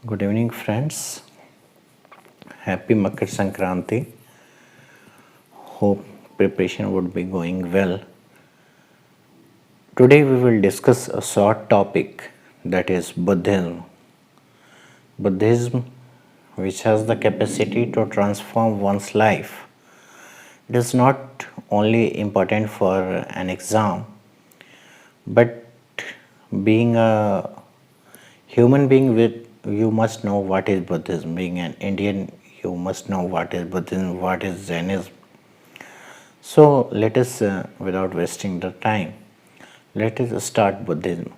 Good evening, friends. Happy Makar Sankranti. Hope preparation would be going well. Today we will discuss a short topic, that is Buddhism. Buddhism, which has the capacity to transform one's life. It is not only important for an exam, but being a human being, you must know what is Buddhism. Being an Indian, you must know what is Buddhism, what is Jainism. So let us, without wasting the time, let us start Buddhism.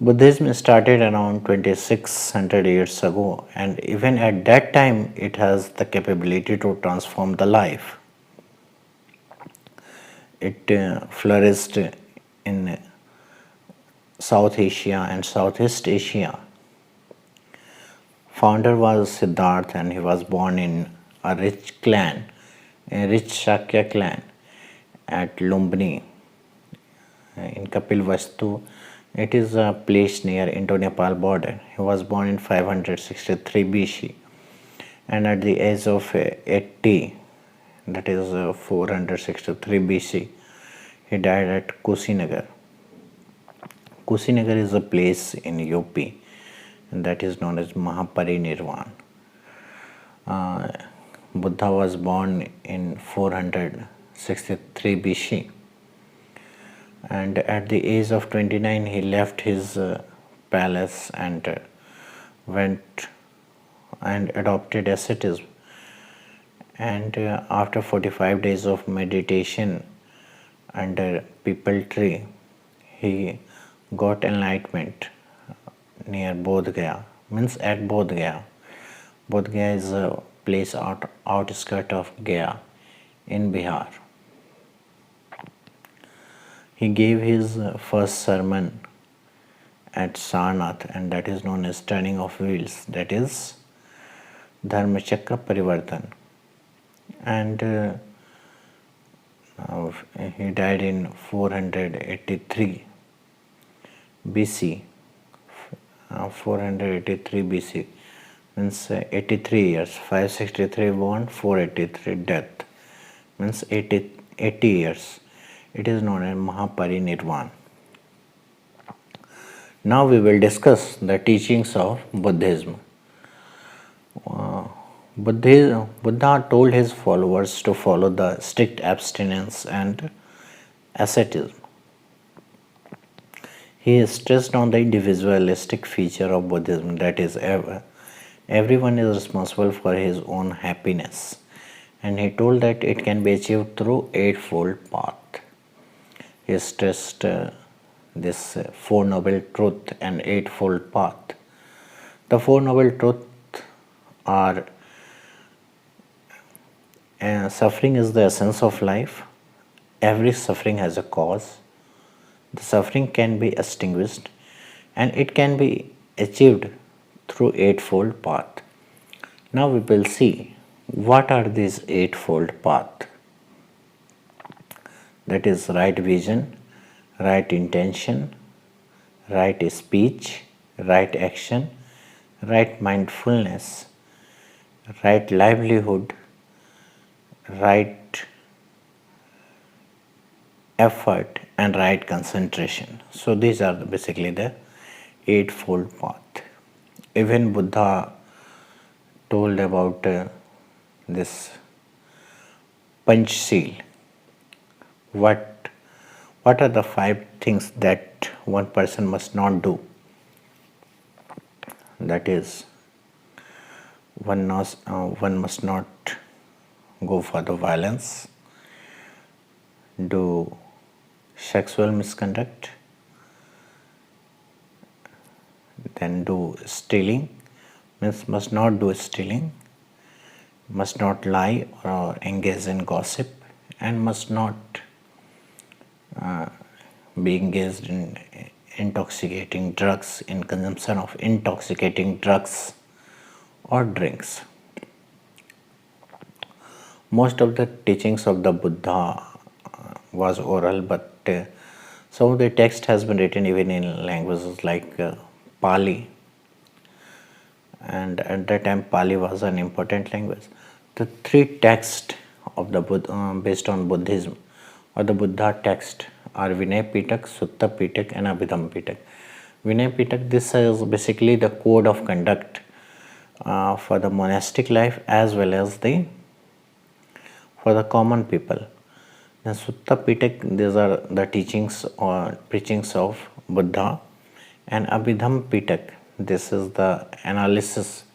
Buddhism started around 2600 years ago, and even at that time, it has the capability to transform the life. It flourished in South Asia and Southeast Asia. Founder was Siddhartha, and he was born in a rich clan, a rich Shakya clan at Lumbini in Kapilvastu. It is a place near Indo-Nepal border. He was born in 563 BC, and at the age of 80, that is 463 BC, he died at Kusinagar. Kusinagar is a place in UP, and that is known as Mahaparinirvan. Buddha was born in 463 BC, and at the age of 29 he left his palace and went and adopted asceticism, and after 45 days of meditation under people tree, he got enlightenment near Bodh Gaya, means at Bodh Gaya. Bodh Gaya is a place outskirt of Gaya in Bihar. He gave his first sermon at Sarnath, and that is known as turning of wheels, that is Dharmachakra Parivartan. And he died in 483 BC. 483 BC means 83 years. 563 born, 483 death, means 80 years. It is known as Mahaparinirvan. Now we will discuss the teachings of Buddhism. Buddha told his followers to follow the strict abstinence and asceticism. He stressed on the individualistic feature of Buddhism, that is, everyone is responsible for his own happiness, and he told that it can be achieved through eightfold path. He stressed this Four Noble Truth and Eightfold Path. The Four Noble Truths are suffering is the essence of life. Every suffering has a cause. The suffering can be extinguished, and it can be achieved through Eightfold Path. Now we will see what are these Eightfold Path. That is right vision, right intention, right speech, right action, right mindfulness, right livelihood, right effort, and right concentration. So these are basically the Eightfold Path. Even Buddha told about this Panchsheel. What are the 5 things that one person must not do? That is, one must not go for the violence, do sexual misconduct, then do stealing, means must not do stealing, must not lie or engage in gossip, and must not be engaged in intoxicating drugs, in consumption of intoxicating drugs or drinks. Most of the teachings of the Buddha was oral, but some of the text has been written even in languages like Pali. and at that time Pali was an important language. The three texts of the based on Buddhism or the Buddha text are Vinay Pitak, Sutta Pitak and Abhidhamma Pitak. Vinay Pitak, this is basically the code of conduct for the monastic life as well as the for the common people. The Sutta Pitak, these are the teachings or preachings of Buddha, and Abhidham Pitak, this is the analysis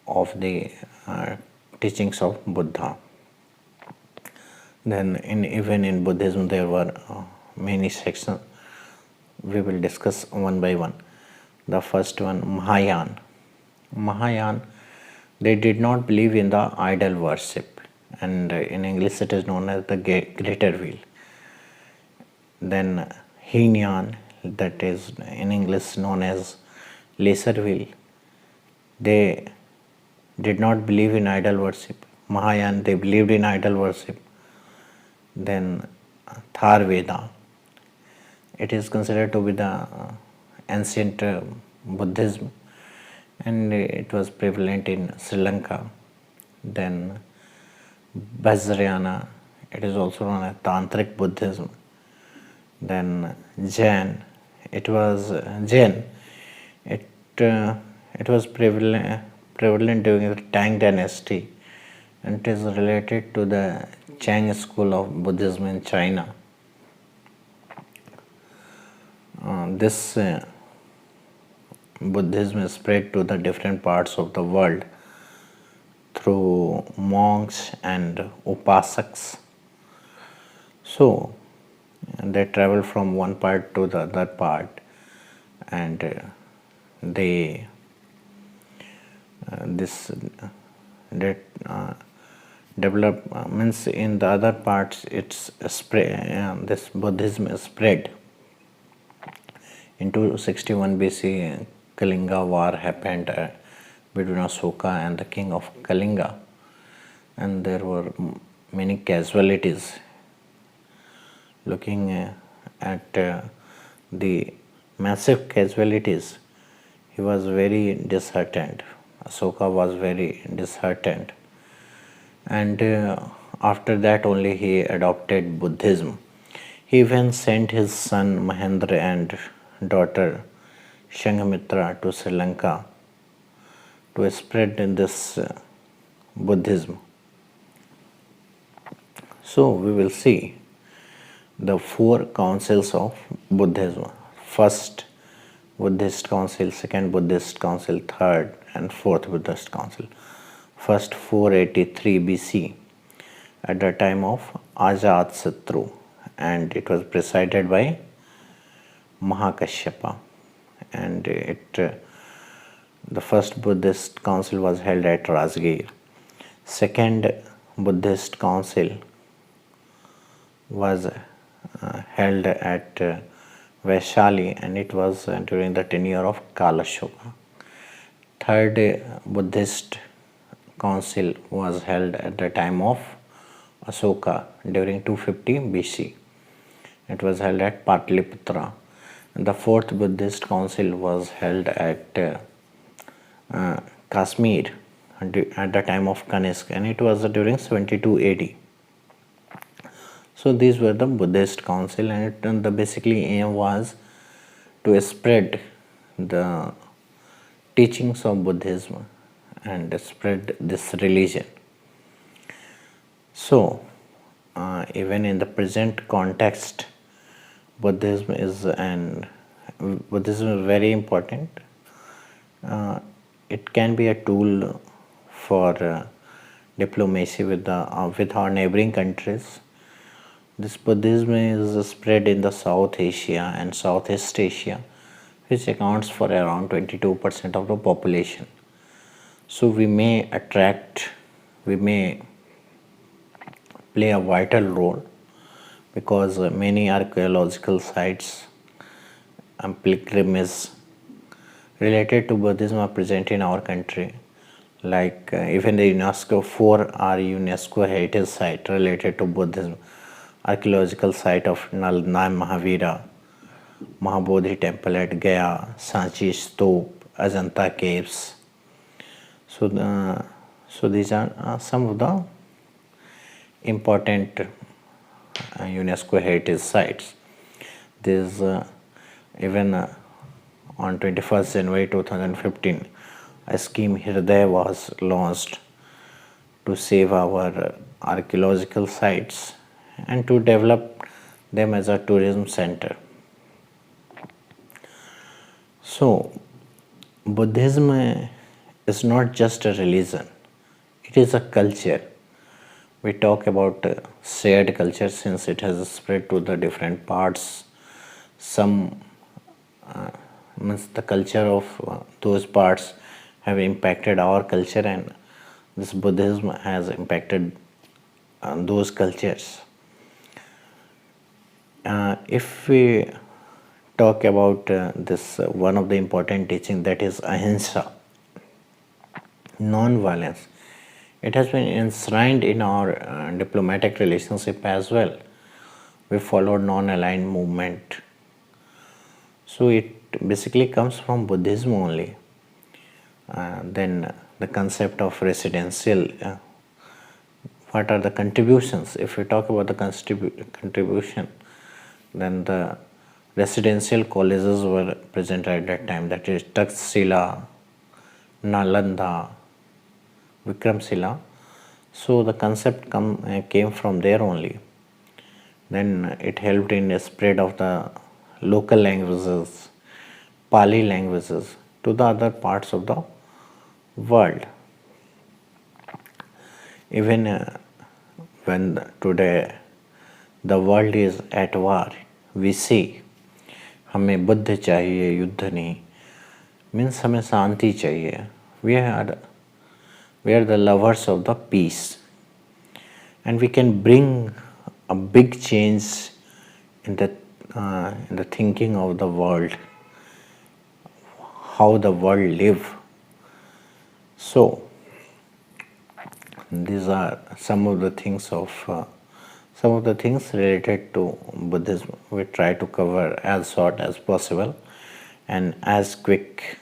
of the teachings of Buddha. Then even in Buddhism there were many sections. We will discuss one by one. The first one, Mahayana. Mahayana, they did not believe in the idol worship, and in English it is known as the greater wheel. Then Heenyan, that is in English known as lesser wheel. They did not believe in idol worship. Mahayana, they believed in idol worship. Then Thar Veda, it is considered to be the ancient Buddhism, and it was prevalent in Sri Lanka. Then Vajrayana, it is also known as Tantric Buddhism. Then Jain, it was Jain. It was prevalent during the Tang dynasty, and it is related to the Chang school of Buddhism in China. This Buddhism spread to the different parts of the world through monks and upasaks. So they travel from one part to the other part, and they develop means in the other parts it's spread. This Buddhism is spread. In 261 BC, Kalinga war happened between Ashoka and the king of Kalinga, and there were many casualties. Looking at the massive casualties, he was very disheartened. Ashoka was very disheartened, and after that only he adopted Buddhism. He even sent his son Mahendra and daughter Shanghamitra to Sri Lanka to spread this Buddhism. So we will see the four councils of Buddhism. First Buddhist council, second Buddhist council, third and fourth Buddhist council. First 483 BC at the time of Ajatasattu, and it was presided by Mahakashyapa, and the first Buddhist council was held at Rajgir. Second Buddhist council was held at Vaishali, and it was during the tenure of Kalashoka. Third Buddhist council was held at the time of Ashoka during 250 BC. It was held at Patliputra. And the fourth Buddhist council was held at Kashmir at the time of Kanishka, and it was during 72 AD. So these were the Buddhist council, and the basically aim was to spread the teachings of Buddhism and spread this religion. So even in the present context, Buddhism is very important. It can be a tool for diplomacy with our neighboring countries. This Buddhism is spread in the South Asia and Southeast Asia, which accounts for around 22% of the population. So we may play a vital role, because many archaeological sites and pilgrimages related to Buddhism are present in our country. Like even the UNESCO, 4 are UNESCO heritage site related to Buddhism. Archaeological site of Nalanda Mahavira, Mahabodhi temple at Gaya, Sanchi Stoop, Ajanta caves, So these are some of the important UNESCO heritage sites. There's even on 21st January 2015, a scheme Hriday was launched to save our archaeological sites and to develop them as a tourism center. So, Buddhism is not just a religion, it is a culture. We talk about shared culture since it has spread to the different parts. Some means the culture of those parts have impacted our culture, and this Buddhism has impacted those cultures. If we talk about this one of the important teaching, that is ahimsa, non-violence, it has been enshrined in our diplomatic relationship as well. We followed non-aligned movement, so it basically comes from Buddhism only. Then the concept of residential, what are the contributions? If we talk about the contribution, then the residential colleges were present at that time, that is Taxila, Nalanda, Vikramshila. So the concept came from there only. Then it helped in the spread of the local languages, Pali languages, to the other parts of the world. Even when today the world is at war, we see हमें बुद्ध चाहिए, युद्ध नहीं, means हमें शांति चाहिए. We are the lovers of the peace, and we can bring a big change in the thinking of the world, how the world live. So these are some of the things related to Buddhism. We try to cover as short as possible and as quick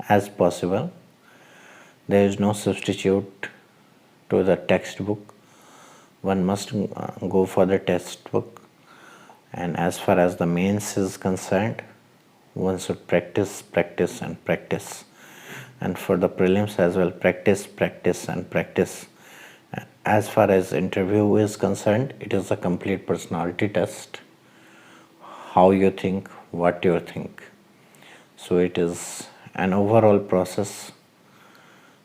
as possible. There is no substitute to the textbook. One must go for the textbook, and as far as the mains is concerned, one should practice, practice and practice. And for the prelims as well, practice, practice and practice. As far as interview is concerned, it is a complete personality test. How you think, what you think. So it is an overall process.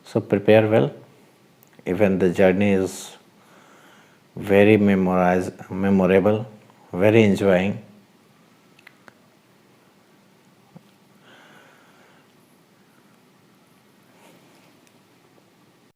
So prepare well. Even the journey is very memorable, very enjoying.